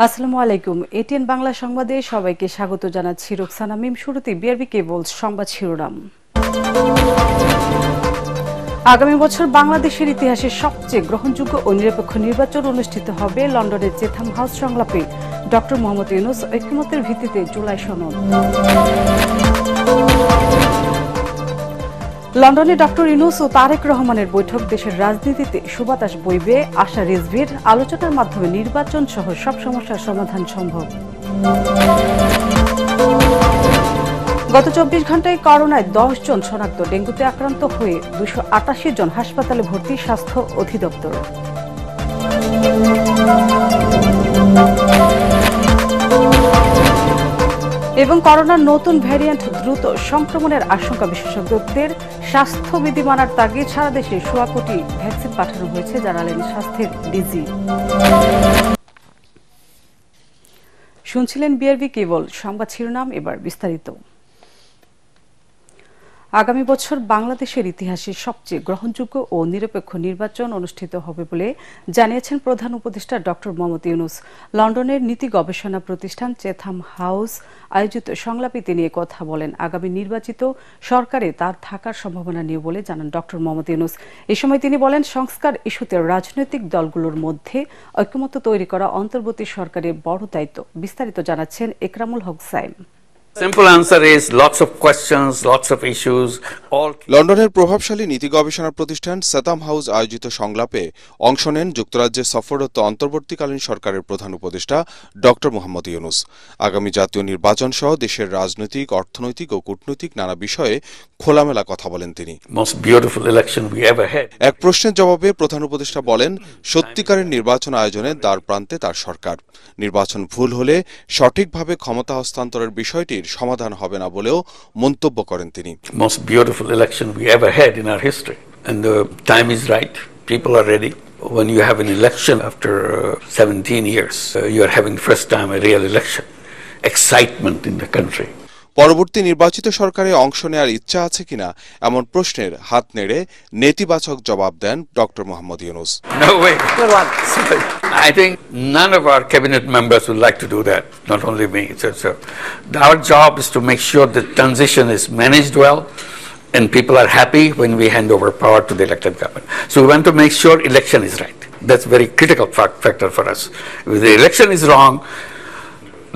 আসসালামু আলাইকুম। এটিএন বাংলা সংবাদে সবাইকে স্বাগত জানাচ্ছি রোকসানা মিম। শুরুতে বিআরবি কেবলস সংবাদ শিরোনাম। আগামী বছর বাংলাদেশের ইতিহাসে সবচেয়ে গ্রহণযোগ্য ও নিরপেক্ষ নির্বাচন অনুষ্ঠিত হবে লন্ডনের চেথাম হাউস সংলাপে। ডক্টর মোহাম্মদ ইউনূস ঐকমত্যের ভিত্তিতে জুলাই সনদ। লন্ডনে ডক্টর ইউনূস ও তারেক রহমানের বৈঠক দেশের রাজনীতিতে সুবাতাস বইবে, আশা রিজভির। আলোচনার মাধ্যমে নির্বাচন সহ সব সমস্যার সমাধান সম্ভব। গত ২৪ ঘন্টায় করোনায় ১০ জন শনাক্ত, ডেঙ্গুতে আক্রান্ত হয়ে ২৮৮ জন হাসপাতালে ভর্তি, স্বাস্থ্য অধিদপ্তর। এবং করোনার নতুন ভ্যারিয়েন্ট দ্রুত সংক্রমণের আশঙ্কা, বিশেষজ্ঞদের স্বাস্থ্যবিধি মানার তাগিদ। সারা দেশে ১৬ কোটি ভ্যাকসিন পাঠানো হয়েছে, জানালেন স্বাস্থ্যের ডিজি। শুনছিলেন বিআরবি কেবল সংবাদ শিরোনাম, এবার বিস্তারিত। আগামী বছর বাংলাদেশের ইতিহাসে সবচেয়ে গ্রহণযোগ্য ও নিরপেক্ষ নির্বাচন অনুষ্ঠিত হবে বলে জানিয়েছেন প্রধান উপদেষ্টা ডক্টর মোহাম্মদ ইউনূস। লন্ডনের নীতি গবেষণা প্রতিষ্ঠান চেথাম হাউস আয়োজিত সংলাপে তিনি কথা বলেন। আগামী নির্বাচিত সরকারে তার থাকার সম্ভাবনা নেই বলে জানান ডক্টর মোহাম্মদ ইউনূস। এ সময় তিনি বলেন, সংস্কার ইস্যুতে রাজনৈতিক দলগুলোর মধ্যে ঐকমত্য তৈরি করা অন্তর্বর্তী সরকারের বড় দায়িত্ব। বিস্তারিত জানাচ্ছেন Ekramul Haque Saim. Simple answer is lots of questions, lots of issues, all. লন্ডনের প্রভাবশালী নীতি গবেষণা প্রতিষ্ঠান চেথাম হাউস আয়োজিত সংলাপে অংশ নেন যুক্তরাজ্যের সফররত অন্তর্বর্তীকালীন সরকারের প্রধান উপদেষ্টা ডক্টর মোহাম্মদ ইউনূস। আগামী জাতীয় নির্বাচন সহ দেশের রাজনৈতিক, অর্থনৈতিক ও কূটনৈতিক নানা বিষয়ে খোলামেলা কথা বলেন তিনি। এক প্রশ্নের জবাবে প্রধান উপদেষ্টা বলেন, সত্যিকারের নির্বাচন আয়োজনে দ্বার প্রান্তে তার সরকার। নির্বাচন ভুল হলে সঠিকভাবে ক্ষমতা হস্তান্তরের বিষয়টির সমাধান হবে না বলেও মন্তব্য করেন তিনি। Most beautiful election we ever had in our history, and the time is right. People are ready. When you have an election after 17 years, you are having first time a real election. Excitement in the country. পরবর্তী নির্বাচিত সরকারে অংশ নেওয়ার ইচ্ছা আছে কিনা এমন প্রশ্নের হাত নেড়ে নেতিবাচক জবাব দেন doctor Mohammad Yunus. No way. I think none of our cabinet members would like to do that. Not only me. So our job is to make sure the transition is managed well, and people are happy when we hand over power to the elected government. So we want to make sure election is right. That's a very critical factor for us. If the election is wrong,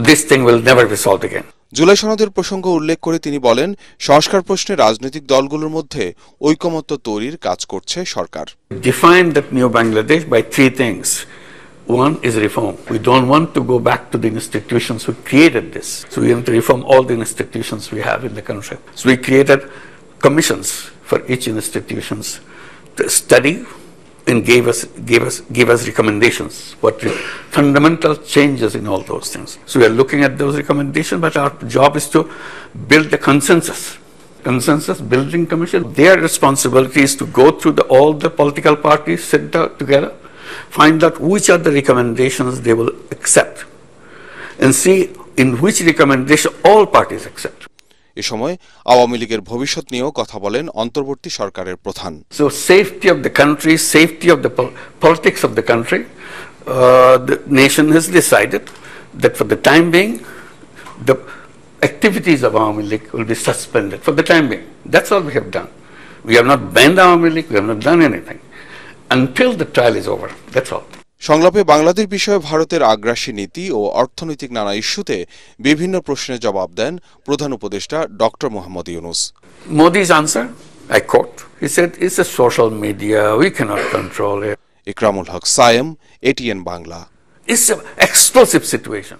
this thing will never be solved again. July সনদের প্রসঙ্গ উল্লেখ করে তিনি বলেন, সংস্কার প্রশ্নে রাজনৈতিক দলগুলোর মধ্যে ঐকমত্য তৈরির কাজ করছে সরকার। Define that new Bangladesh by three things. One is reform. We don't want to go back to the institutions who created this. So we want to reform all the institutions we have in the country. So we created commissions for each institutions to study and give us recommendations, what fundamental changes in all those things. So we are looking at those recommendations, but our job is to build the consensus building commission. Their responsibility is to go through all the political parties, sit down together, find out which are the recommendations they will accept, and see in which recommendation all parties accept. এ সময় আওয়ামী লীগের ভবিষ্যৎ নিয়েও কথা বলেন অন্তর্বর্তী সরকারের প্রধান। So safety of the country, safety of the politics of the country, the nation has decided that for the time being, the activities of Awami League will be suspended for the time being. That's all we have done. We have not banned Awami League, we have not done anything until the trial is over. That's all. সংলাপে বাংলাদেশ বিষয়ে ভারতের আগ্রাসী নীতি ও অর্থনৈতিক নানা ইস্যুতে বিভিন্ন প্রশ্নের জবাব দেন প্রধান উপদেষ্টা doctor Mohammad Yunus. Modi's answer, I quote, he said, it's a social media, we cannot control it. Ekramul Haque Sayem, ATN Bangla. It's an explosive situation.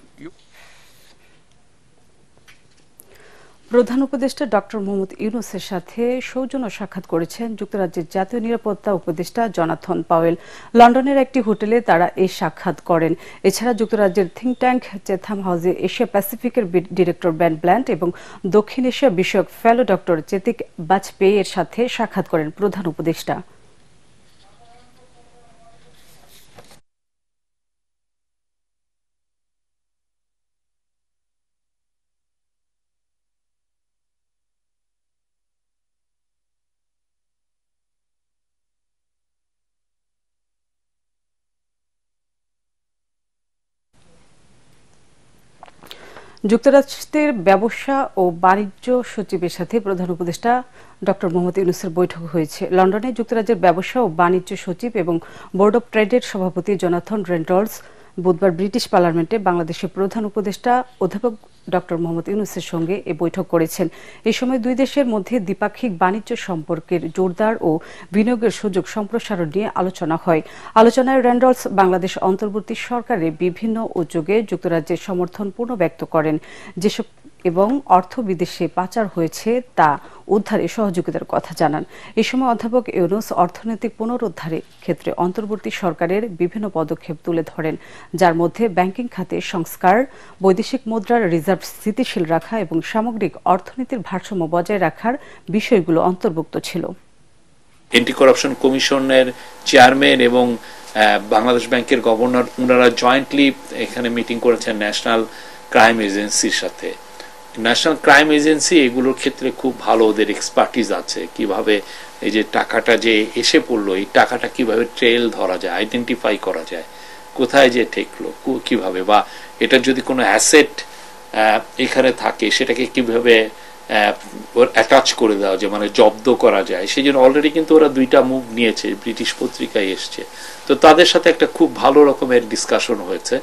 প্রধান উপদেষ্টা ডক্টর মোহাম্মদ ইউনূসের সাথে সৌজন্য সাক্ষাৎ করেছেন যুক্তরাজ্যের জাতীয় নিরাপত্তা উপদেষ্টা জনাথন পাওয়েল। লন্ডনের একটি হোটেলে তারা এই সাক্ষাৎ করেন। এছাড়া যুক্তরাজ্যের থিঙ্ক ট্যাঙ্ক চেথাম হাউসে এশিয়া প্যাসিফিকের ডিরেক্টর বেন ব্ল্যান্ট এবং দক্ষিণ এশিয়া বিষয়ক ফেলো ডক্টর চেতিক বাজপেয়ী এর সাথে সাক্ষাৎ করেন প্রধান উপদেষ্টা। যুক্তরাষ্ট্রের ব্যবসা ও বাণিজ্য সচিবের সাথে প্রধান উপদেষ্টা ডক্টর মোহাম্মদ ইউনূসের বৈঠক হয়েছে লন্ডনে। যুক্তরাজ্যের ব্যবসা ও বাণিজ্য সচিব এবং বোর্ড অব ট্রেডের সভাপতি জোনাথন রেনল্ডস বুধবার ব্রিটিশ পার্লামেন্টে বাংলাদেশের প্রধান উপদেষ্টা অধ্যাপক ডক্টর মোহাম্মদ ইউনূসের সঙ্গে এ বৈঠক করেছেন। এই সময় দুই দেশের মধ্যে দ্বিপাক্ষিক বাণিজ্য সম্পর্কের জোরদার ও বিনিয়োগের সুযোগ সম্প্রসারণ নিয়ে আলোচনা হয়। আলোচনায় রেনল্ডস বাংলাদেশ অন্তর্বর্তী সরকারের বিভিন্ন উদ্যোগে যুক্তরাজ্যের সমর্থন পূর্ণ ব্যক্ত করেন, যেসব এবং অর্থ বিদেশে পাচার হয়েছে তা উদ্ধারে সহযোগিতার কথা জানান। এই সময় অধ্যাপক ইউনূস অর্থনৈতিক পুনরুদ্ধারের ক্ষেত্রে অন্তর্বর্তী সরকারের বিভিন্ন পদক্ষেপ তুলে ধরেন, যার মধ্যে ব্যাংকিং খাতে সংস্কার, বৈদেশিক মুদ্রার রিজার্ভ স্থিতিশীল রাখা এবং সামগ্রিক অর্থনীতির ভারসাম্য বজায় রাখার বিষয়গুলো অন্তর্ভুক্ত ছিল। এন্টি করাপশন কমিশনের চেয়ারম্যান এবং বাংলাদেশ ব্যাংকের গভর্নর ওনারা জয়েন্টলি এখানে মিটিং করেছেন ন্যাশনাল ক্রাইম এজেন্সির সাথে। ন্যাশনাল ক্রাইম এজেন্সি এগুলোর ক্ষেত্রে খুব ভালো, ওদের এক্সপার্টিস আছে কিভাবে এই যে টাকাটা যে এসে পড়লো এই টাকাটা কিভাবে ট্রেল ধরা যায়, আইডেন্টিফাই করা যায়, কোথায় যে ঠেকলো কিভাবে, বা এটা যদি কোনো অ্যাসেট এখানে থাকে সেটাকে কিভাবে অ্যাটাচ করে দেওয়া যায়, মানে জব্দ করা যায়। সেই জন্য অলরেডি কিন্তু ওরা 2টা মুভ নিয়েছে, ব্রিটিশ পত্রিকায় এসছে। তো তাদের সাথে একটা খুব ভালো রকমের ডিসকাশন হয়েছে।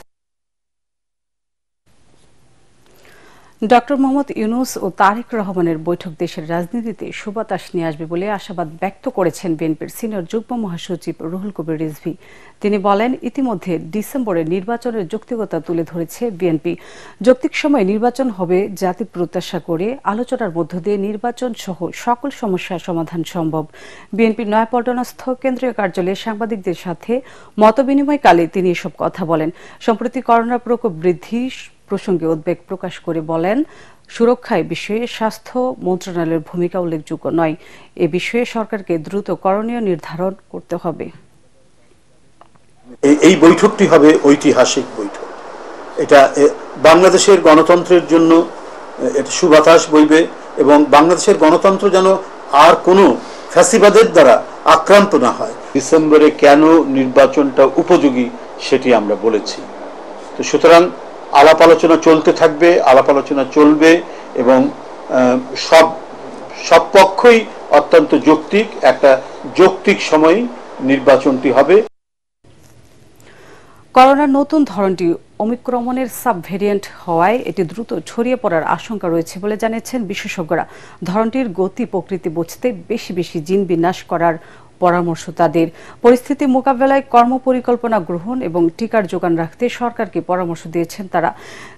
ডক্টর মোহাম্মদ ইউনূস ও তারেক রহমানের বৈঠক দেশের রাজনীতিতে সুবাতাস নিয়ে আসবে বলে আশাবাদ ব্যক্ত করেছেন বিএনপির সিনিয়র যুগ্ম মহাসচিব রুহুল কবির রিজভী। তিনি বলেন, ইতিমধ্যে ডিসেম্বরে নির্বাচনের যৌক্তিকতা তুলে ধরেছে বিএনপি। যৌক্তিক সময়ে নির্বাচন হবে জাতি প্রত্যাশা করে আলোচনার মধ্য দিয়ে নির্বাচন সহ সকল সমস্যার সমাধান সম্ভব। বিএনপির নয়াপল্টনস্থ কেন্দ্রীয় কার্যালয়ে সাংবাদিকদের সাথে মতবিনিময়কালে তিনি এসব কথা বলেন। সম্প্রতি করোনার প্রকোপ বৃদ্ধি প্রসঙ্গে উদ্বেগ প্রকাশ করে বলেন, সুরক্ষায় বিষয়ে স্বাস্থ্য মন্ত্রণালয়ের ভূমিকা উল্লেখযোগ্য নয়। এ বিষয়ে সরকারকে দ্রুত করণীয় নির্ধারণ করতে হবে। এই বৈঠকটি হবে ঐতিহাসিক বৈঠক। এটা বাংলাদেশের গণতন্ত্রের জন্য এটা সুবাতাস বইবে এবং বাংলাদেশের গণতন্ত্র যেন আর কোনো ফ্যাসিবাদের দ্বারা আক্রান্ত না হয়। ডিসেম্বরে কেন নির্বাচনটা উপযোগী সেটি আমরা বলেছি। তো সুতরাং আলাপ আলোচনা চলতে থাকবে, আলাপ আলোচনা চলবে এবং সব পক্ষই অত্যন্ত যৌক্তিক, একটা যৌক্তিক সময়ে নির্বাচনটি হবে। করোনার নতুন ধরনটি ওমিক্রনের সাব ভেরিয়েন্ট হওয়ায় এটি দ্রুত ছড়িয়ে পড়ার আশঙ্কা রয়েছে বলে জানিয়েছেন বিশেষজ্ঞরা। ধরনটির গতি প্রকৃতি বুঝতে বেশি বেশি জিন বিন্যাস করার পরামর্শ তাদের। পরিস্থিতি মোকাবেলায় কর্মপরিকল্পনা গ্রহণ এবং টিকার যোগান রাখতে সরকারকে পরামর্শ দিয়েছেন তারা।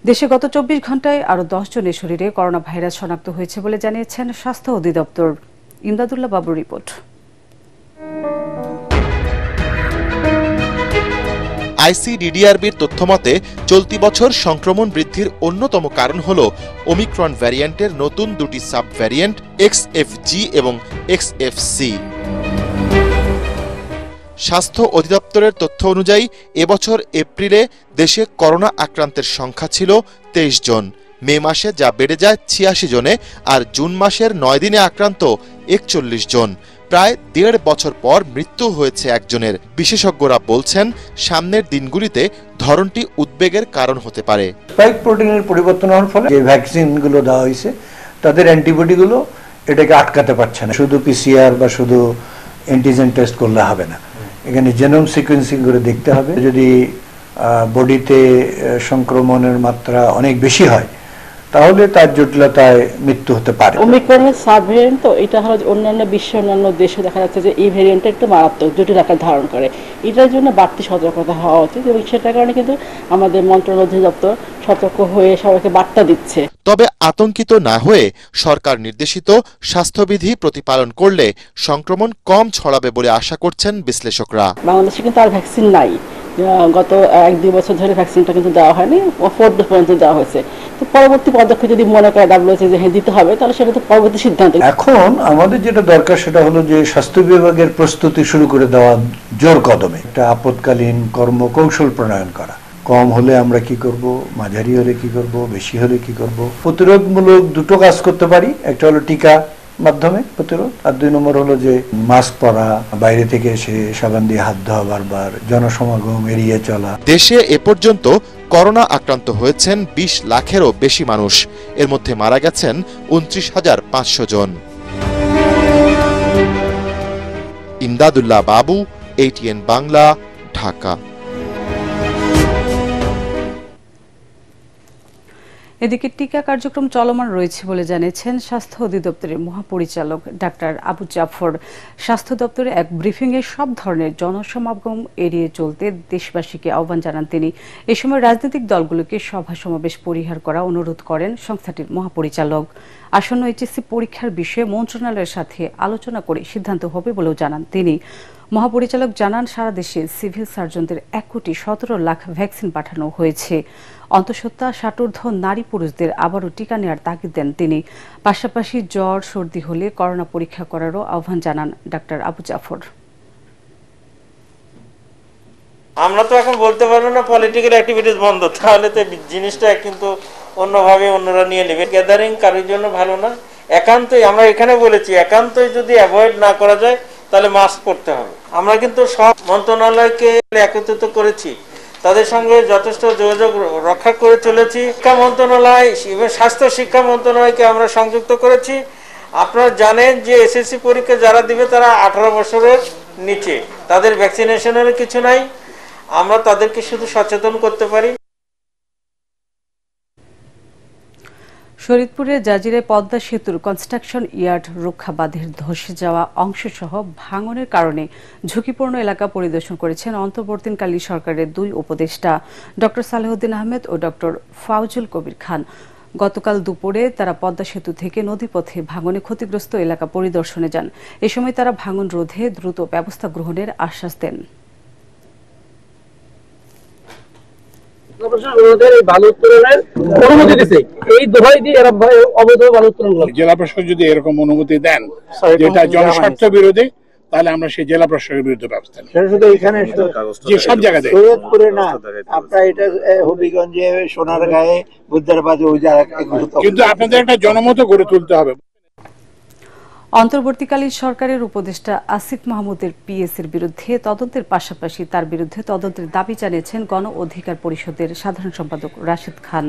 দেশে গত 24 ঘন্টায় আরও 10 জনের শরীরে করোনা ভাইরাস শনাক্ত হয়েছে বলে জানিয়েছেন স্বাস্থ্য অধিদপ্তর। ইমদাদুল্লাহ বাবুর রিপোর্ট। আইসিডিডিআরবির তথ্যমতে চলতি বছর সংক্রমণ বৃদ্ধির অন্যতম কারণ হল ওমিক্রন ভ্যারিয়েন্টের নতুন 2টি সাব ভ্যারিয়েন্ট XFG এবং XFC। স্বাস্থ্য অধিদপ্তরের তথ্য অনুযায়ী এবছর এপ্রিলে দেশে করোনা আক্রান্তের সংখ্যা ছিল 23 জন, মে মাসে যা বেড়ে যায় 86 জনে, আর জুন মাসের 9 দিনে আক্রান্ত 41 জন। প্রায় 1.5 বছর পর মৃত্যু হয়েছে একজনের। বিশেষজ্ঞরা বলছেন, সামনের দিনগুলিতে ধরনটি উদ্বেগের কারণ হতে পারে। স্পাইক প্রোটিনের পরিবর্তন হওয়ার ফলে যে ভ্যাকসিনগুলো দেওয়া হয়েছে তাদের অ্যান্টিবডিগুলো এটাকে আটকাতে পারছে না। শুধু পিসিআর বা শুধু অ্যান্টিজেন টেস্ট করলে হবে না, এখানে জেনোম সিকোয়েন্সিং করে দেখতে হবে। যদি বডিতে সংক্রমণের মাত্রা অনেক বেশি হয় তাহলে তার জটিলতায় মৃত্যু হতে পারে। ওমিক্রনের সাব ভেরিয়েন্ট, তো এটা হলো অন্যান্য বিশ্বের অন্যান্য দেশে দেখা যাচ্ছে যে এই ভেরিয়েন্টটা একটু মারাত্মক জটিল আকার ধারণ করে। এটার জন্য বাড়তি সতর্কতা হওয়া উচিত এবং সেটার কারণে কিন্তু আমাদের মন্ত্রণালয় অধিদপ্তর সতর্ক হয়ে সবাইকে বার্তা দিচ্ছে। তবে আতঙ্কিত না হয়ে সরকার নির্দেশিত স্বাস্থ্যবিধি প্রতিপালন করলে সংক্রমণ কম ছড়াবে বলে আশা করছেন বিশ্লেষকরা। বাংলাদেশে কিন্তু আর ভ্যাকসিন নাই, গত 1-2 বছর ধরে ভ্যাকসিনটা কিন্তু দেওয়া হয়নি, 4 ডোজ পর্যন্ত দেওয়া হয়েছে। তো পরবর্তী পদক্ষেপ যদি মনে করে WHO যে হ্যাঁ দিতে হবে, তাহলে সেটা তো পরবর্তী সিদ্ধান্ত। এখন আমাদের যেটা দরকার সেটা হলো যে স্বাস্থ্য বিভাগের প্রস্তুতি শুরু করে দেওয়া জোর কদমে। একটা আপৎকালীন কর্মকৌশল প্রণয়ন করা, কম হলে আমরা কি করব, মাঝারি হলে কি করব, বেশি হলে কি করব। প্রতিরোধমূলক দুটো কাজ করতে পারি, একটা হলো টিকা মাধ্যমে প্রতিরোধ, আর 2 নম্বর হলো যে মাস্ক পরা, বাইরে থেকে এসে সাবান দিয়ে হাত ধোয়া, বারবার জনসমাগম এড়িয়ে চলা। দেশে এ পর্যন্ত করোনা আক্রান্ত হয়েছেন 20 লাখেরও বেশি মানুষ, এর মধ্যে মারা গেছেন 29,500 জন। ইমদাদুল্লাহ বাবু, ATN বাংলা, ঢাকা। এদিকে টিকা কার্যক্রম চলমান রয়েছে বলে জানিয়েছেন স্বাস্থ্য অধিদপ্তরের মহাপরিচালক ডাক্তার আবু জাফর। স্বাস্থ্য দপ্তরে এক ব্রিফিংয়ে সব ধরনের জনসমাগম এড়িয়ে চলতে দেশবাসীকে আহ্বান জানান তিনি। এ সময় রাজনৈতিক দলগুলোকে সভা সমাবেশ পরিহার করা অনুরোধ করেন সংস্থাটির মহাপরিচালক। আসন্ন HSC পরীক্ষার বিষয়ে মন্ত্রণালয়ের সাথে আলোচনা করে সিদ্ধান্ত হবে বলেও জানান তিনি। মহাপরিচালক জানান, সারা দেশে সিভিল সার্জনদের 1,17,00,000 ভ্যাকসিন পাঠানো হয়েছে। অন্তঃসত্ত্বা 60 নারী পুরুষদের আবারও টিকা নেওয়ার তাগিদ দেন তিনি। পাশাপাশি জ্বর সর্দি হলে করোনা পরীক্ষা করারও আহ্বান জানান ডাক্তার আবু জাফর। আমরা তো এখন বলতে পারবো না পলিটিক্যাল অ্যাক্টিভিটিস বন্ধ, তাহলে তো জিনিসটা কিন্তু অন্যভাবে অন্যরা নিয়ে নেবে। গ্যাদারিং কারোর জন্য ভালো না। একান্তই আমরা এখানে বলেছি, একান্তই যদি অ্যাভয়েড না করা যায় তাহলে মাস্ক পরতে হবে। আমরা কিন্তু সব মন্ত্রণালয়কে একত্রিত করেছি, তাদের সঙ্গে যথেষ্ট যোগাযোগ রক্ষা করে চলেছি। শিক্ষা মন্ত্রণালয় এবং স্বাস্থ্য শিক্ষা মন্ত্রণালয়কে আমরা সংযুক্ত করেছি। আপনারা জানেন যে SSC পরীক্ষা যারা দিবে তারা 18 বছরের নিচে, তাদের ভ্যাকসিনেশনের কিছু নাই। আমরা তাদেরকে শুধু সচেতন করতে পারি। শরীদপুরের জাজিরায় পদ্মা সেতুর কনস্ট্রাকশন ইয়ার্ড রক্ষা বাঁধের ধসে যাওয়া অংশসহ ভাঙনের কারণে ঝুঁকিপূর্ণ এলাকা পরিদর্শন করেছেন অন্তর্বর্তীকালীন সরকারের 2 উপদেষ্টা ডক্টর সালেহুদ্দিন আহমেদ ও ডক্টর ফাউজুল কবির খান। গতকাল দুপুরে তারা পদ্মা সেতু থেকে নদীপথে ভাঙনে ক্ষতিগ্রস্ত এলাকা পরিদর্শনে যান। এ সময় তারা ভাঙন রোধে দ্রুত ব্যবস্থা গ্রহণের আশ্বাস দেন। জেলা প্রশাসক যদি এরকম অনুমতি দেন যেটা জনস্বার্থ বিরোধী, তাহলে আমরা সেই জেলা প্রশাসকের বিরুদ্ধে ব্যবস্থা নিই। শুধু এখানে যে সব জায়গাতে সৈয়দপুরে না, আপনার এটা হবিগঞ্জে, সোনারগাঁয়ে, বুদ্ধারবাদে, ওই জায়গায়, কিন্তু আপনাদের একটা জনমত গড়ে তুলতে হবে। অন্তর্বর্তীকালীন সরকারের উপদেষ্টা আসিফ মাহমুদের পিএসের বিরুদ্ধে তদন্তের পাশাপাশি তার বিরুদ্ধে তদন্তের দাবি জানিয়েছেন গণ অধিকার পরিষদের সাধারণ সম্পাদক রাশেদ খান।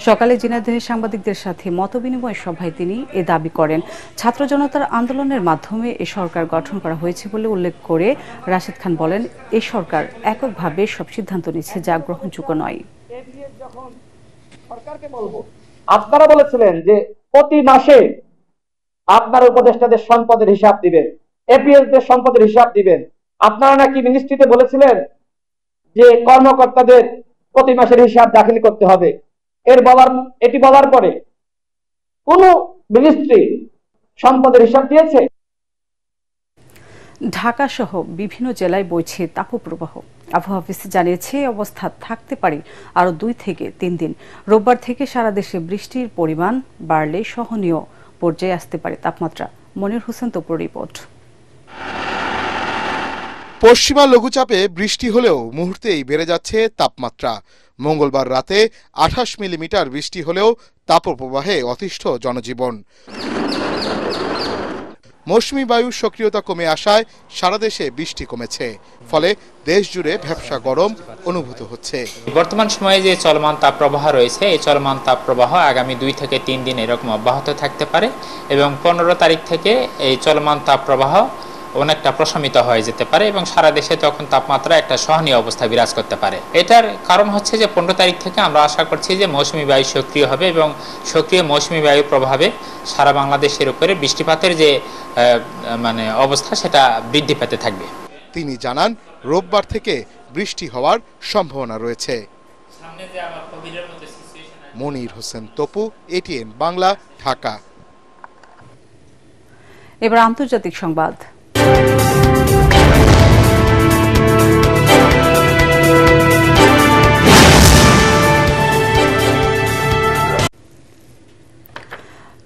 সকালে ঝিনাইদহে সাংবাদিকদের সাথে মতবিনিময় সভায় তিনি এ দাবি করেন। ছাত্র জনতার আন্দোলনের মাধ্যমে এ সরকার গঠন করা হয়েছে বলে উল্লেখ করে রাশেদ খান বলেন, এ সরকার এককভাবে সব সিদ্ধান্ত নিচ্ছে, যা গ্রহণযোগ্য নয়। আপনারা বলেছিলেন যে প্রতি মাসে আপনারা উপদেষ্টাদের সম্পদের হিসাব দিবেন, এপিএসদের সম্পদের হিসাব দিবেন। আপনারা নাকি মিনিস্ট্রিতে বলেছিলেন যে কর্মকর্তাদের প্রতি মাসের হিসাব দাখিল করতে হবে। এটি বলার পরে কোন মিনিস্ট্রি সম্পদের হিসাব দিয়েছে? ঢাকা সহ বিভিন্ন জেলায় বইছে তাপপ্রবাহ। আবহাওয়া অফিস জানিয়েছে অবস্থা থাকতে পারে আরো 2 থেকে 3 দিন। রোববার থেকে সারা দেশে বৃষ্টির পরিমাণ বাড়লে সহনীয় পর্যায়ে আসতে পারে তাপমাত্রা। মনির হোসেন তোপুর রিপোর্ট। পশ্চিমা লঘুচাপে বৃষ্টি হলেও মুহূর্তেই বেড়ে যাচ্ছে তাপমাত্রা। মঙ্গলবার রাতে 28 মিলিমিটার বৃষ্টি হলেও তাপপ্রবাহে অতিষ্ঠ জনজীবন। মৌসুমী বায়ুর সক্রিয়তা কমে আসায় সারা দেশে বৃষ্টি কমেছে, ফলে দেশ জুড়ে ভ্যাপসা গরম অনুভূত হচ্ছে। বর্তমান সময়ে যে চলমান তাপপ্রবাহ রয়েছে, এই চলমান তাপপ্রবাহ আগামী 2 থেকে 3 দিন এরকম অব্যাহত থাকতে পারে এবং 15 তারিখ থেকে এই চলমান তাপপ্রবাহ অনেকটা প্রশমিত হয়ে যেতে পারে এবং সারা দেশে তখন তাপমাত্রা একটা সহনীয় অবস্থা বিরাজ করতে পারে। এটার কারণ হচ্ছে যে 15 তারিখ থেকে আমরা আশা করছি যে মৌসুমী বায়ু সক্রিয় হবে এবং সক্রিয় মৌসুমী বায়ুর প্রভাবে সারা বাংলাদেশের উপরে বৃষ্টিপাতের যে অবস্থা সেটা বৃদ্ধি পেতে থাকবে। তিনি জানান, রোববার থেকে বৃষ্টি হওয়ার সম্ভাবনা রয়েছে। মনির হোসেন তপু, ATN বাংলা, ঢাকা। এবার আন্তর্জাতিক সংবাদ।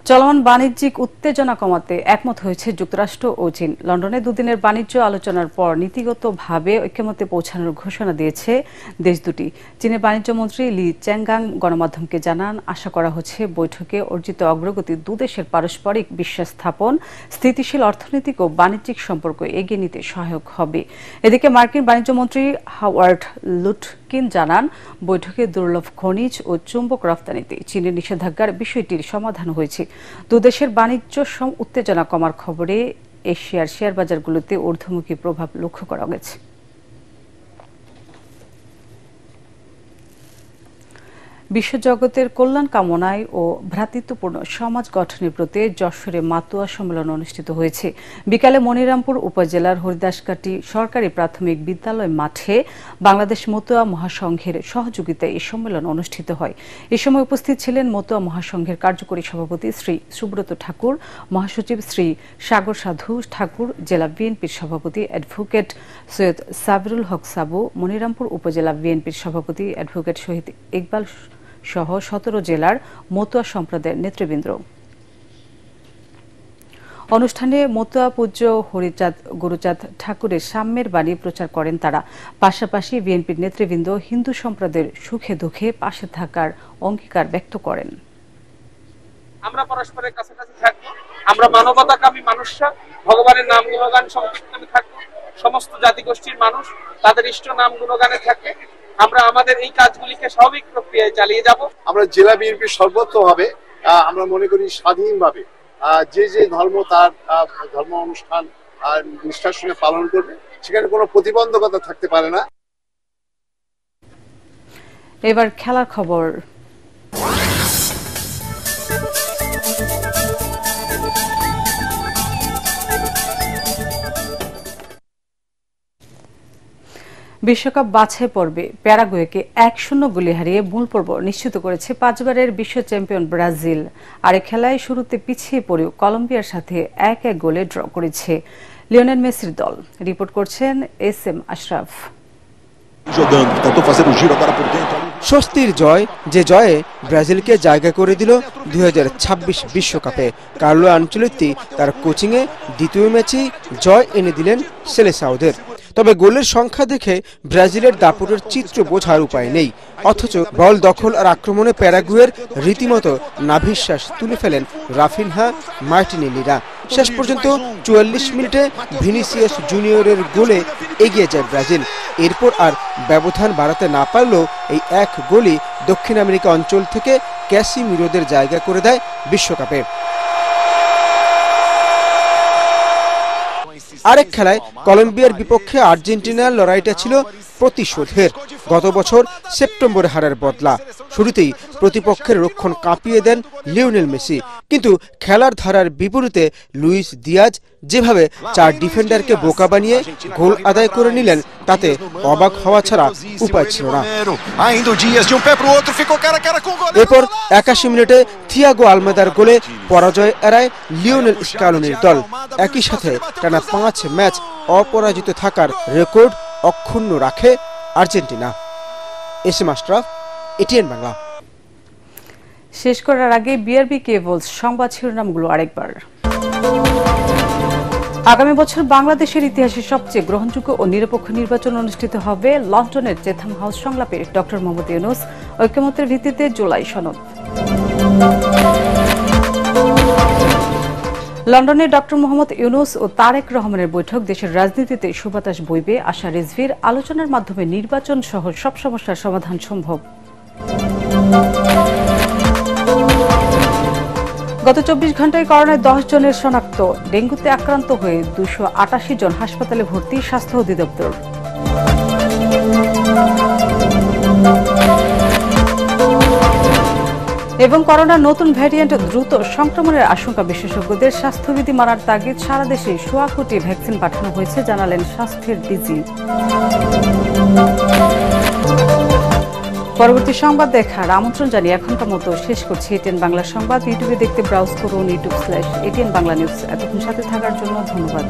চলমান বাণিজ্যিক উত্তেজনা কমাতে একমত হয়েছে যুক্তরাষ্ট্র ও চীন। লন্ডনে 2 দিনের বাণিজ্য আলোচনার পর নীতিগতভাবে ঐক্যমত্যে পৌঁছানোর ঘোষণা দিয়েছে দেশ দুটি। চীনের বাণিজ্য মন্ত্রী লি চ্যাংগাং গণমাধ্যমকে জানান, আশা করা হচ্ছে বৈঠকে অর্জিত অগ্রগতি 2 দেশের পারস্পরিক বিশ্বাস স্থাপন, স্থিতিশীল অর্থনৈতিক ও বাণিজ্যিক সম্পর্ক এগিয়ে নিতে সহায়ক হবে। এদিকে মার্কিন বাণিজ্য মন্ত্রী হাওয়ার্ড লুট কিন জানান, বৈঠকে দুর্লভ খনিজ ও চুম্বক রফতানিতে চীনের নিষেধাজ্ঞার বিষয়টির সমাধান হয়েছে। দুদেশের বাণিজ্য উত্তেজনা কমার খবরে এশিয়ার শেয়ার বাজারগুলোতে ঊর্ধ্বমুখী প্রভাব লক্ষ্য করা গেছে। বিশ্বজগতের কল্যাণ কামনায় ও ভ্রাতৃত্বপূর্ণ সমাজ গঠনের প্রতি যশোরে মাতুয়া সম্মেলন অনুষ্ঠিত হয়েছে। বিকালে মনিরামপুর উপজেলার হরিদাসকাটি সরকারি প্রাথমিক বিদ্যালয় মাঠে বাংলাদেশ মতুয়া মহাসংঘের সহযোগিতায় এই সম্মেলন অনুষ্ঠিত হয়। এ সময় উপস্থিত ছিলেন মতুয়া মহাসংঘের কার্যকরী সভাপতি শ্রী সুব্রত ঠাকুর, মহাসচিব শ্রী সাগর সাধু ঠাকুর, জেলা বিএনপির সভাপতি অ্যাডভোকেট সৈয়দ সাবিরুল হক সাবু, মনিরামপুর উপজেলা বিএনপির সভাপতি অ্যাডভোকেট শহীদ ইকবাল সহ 17 জেলার মতুয়া সম্প্রদায়ের নেতৃবৃন্দ। অনুষ্ঠানে মতুয়া পূজ্য হরিচাঁদ গুরুচাঁদ ঠাকুরের সাম্যের বাণী প্রচার করেন তারা। পাশাপাশি বিএনপির নেতৃবৃন্দ হিন্দু সম্প্রদায়ের সুখে দুঃখে পাশে থাকার অঙ্গীকার ব্যক্ত করেন। আমরা পরস্পরের কাছাকাছি থাকবো, আমরা মানবতাকামী মানুষরা ভগবানের নাম গুণগান সংকীর্তনে থাকবো, সমস্ত জাতিগোষ্ঠীর মানুষ তাদের ইষ্ট নাম গুণগানে থাকে। আমরা আমাদের এই কাজগুলিকে স্বাভাবিক প্রক্রিয়ায় চালিয়ে যাব। আমরা জেলা বিএনপির সর্বত্রভাবে আমরা মনে করি স্বাধীনভাবে যে যে ধর্ম তার ধর্ম অনুষ্ঠান নিষ্ঠার সঙ্গে পালন করবে, সেখানে কোনো প্রতিবন্ধকতা থাকতে পারে না। এবার খেলার খবর। বিশ্বকাপ বাছাই পর্বে প্যারাগুয়েকে 1-0 গোলে হারিয়ে মূল পর্ব নিশ্চিত করেছে 5 বারের বিশ্ব চ্যাম্পিয়ন ব্রাজিল। আর এই খেলায় শুরুতে পিছিয়ে পড়েও কলম্বিয়ার সাথে 1-1 গোলে ড্র করেছে লিওনেল মেসির দল। রিপোর্ট করছেন SM আশরাফ। স্বস্তির জয়, যে জয়ে ব্রাজিলকে জায়গা করে দিল 2026 বিশ্বকাপে। কার্লো আনচেলত্তি তার কোচিংয়ে দ্বিতীয় ম্যাচেই জয় এনে দিলেন সেলেসাওদের। তবে গোলের সংখ্যা দেখে ব্রাজিলের দাপটের চিত্র বোঝার উপায় নেই। অথচ বল দখল আর আক্রমণে প্যারাগুয়ের রীতিমতো নাভিশ্বাস তুলে ফেলেন রাফিনহা, মার্টিনেলিরা। শেষ পর্যন্ত 44 মিনিটে ভিনিসিয়াস জুনিয়রের গোলে এগিয়ে যায় ব্রাজিল। এরপর আর ব্যবধান বাড়াতে না পারলেও এই এক গোলই দক্ষিণ আমেরিকা অঞ্চল থেকে ক্যাসিমিরোদের জায়গা করে দেয় বিশ্বকাপে। আরেক খেলায় কলম্বিয়ার বিপক্ষে আর্জেন্টিনার লড়াইটা ছিল প্রতিশোধের। গত বছর সেপ্টেম্বরে হারার বদলা। শুরুতেই প্রতিপক্ষের রক্ষণ কাঁপিয়ে দেন লিওনেল মেসি, কিন্তু খেলার ধারার বিপরীতে লুইস দিয়াজ যেভাবে 4 ডিফেন্ডারকে বোকা বানিয়ে গোল আদায় করে নিলেন, তাতে অবাক হওয়া ছাড়া উপায় ছিল না। এরপর 81 মিনিটে থিয়াগো আলমেদার গোলে পরাজয় এড়ায় লিওনেল স্ক্যালোনির দল। একই সাথে টানা 5 ম্যাচ অপরাজিত থাকার রেকর্ড অক্ষুণ্ণ রাখে Argentina. SM Ashraf, ATN Bangla. শেষ করার আগে বিআরবি কেবলস সংবাদ শিরোনামগুলো আরেকবার। আগামী বছর বাংলাদেশের ইতিহাসে সবচেয়ে গ্রহণযোগ্য ও নিরপেক্ষ নির্বাচন অনুষ্ঠিত হবে লন্ডনের চেথাম হাউস সংলাপে ডক্টর মোহাম্মদ ইউনূস। ঐক্যমত্যের ভিত্তিতে জুলাই সনদ। লন্ডনে ডক্টর মোহাম্মদ ইউনূস ও তারেক রহমানের বৈঠক দেশের রাজনীতিতে সুবাতাস বইবে আশা রিজভির। আলোচনার মাধ্যমে নির্বাচন সহ সব সমস্যার সমাধান সম্ভব। গত 24 ঘন্টায় করোনায় 10 জনের শনাক্ত। ডেঙ্গুতে আক্রান্ত হয়ে 288 জন হাসপাতালে ভর্তি, স্বাস্থ্য অধিদপ্তর। এবং করোনার নতুন ভ্যারিয়েন্ট দ্রুত সংক্রমণের আশঙ্কা বিশেষজ্ঞদের। স্বাস্থ্যবিধি মানার তাগিদ। সারা দেশে 1.25 কোটি ভ্যাকসিন পাঠানো হয়েছে, জানালেন স্বাস্থ্যের ডিজি। পরবর্তী সংবাদ দেখার আমন্ত্রণ জানিয়ে এখনকার মতো শেষ করছি ATN বাংলা সংবাদ। ইউটিউবে দেখতে ব্রাউজ করুন youtube/ATN বাংলা নিউজ। এতক্ষণ সাথে থাকার জন্য ধন্যবাদ।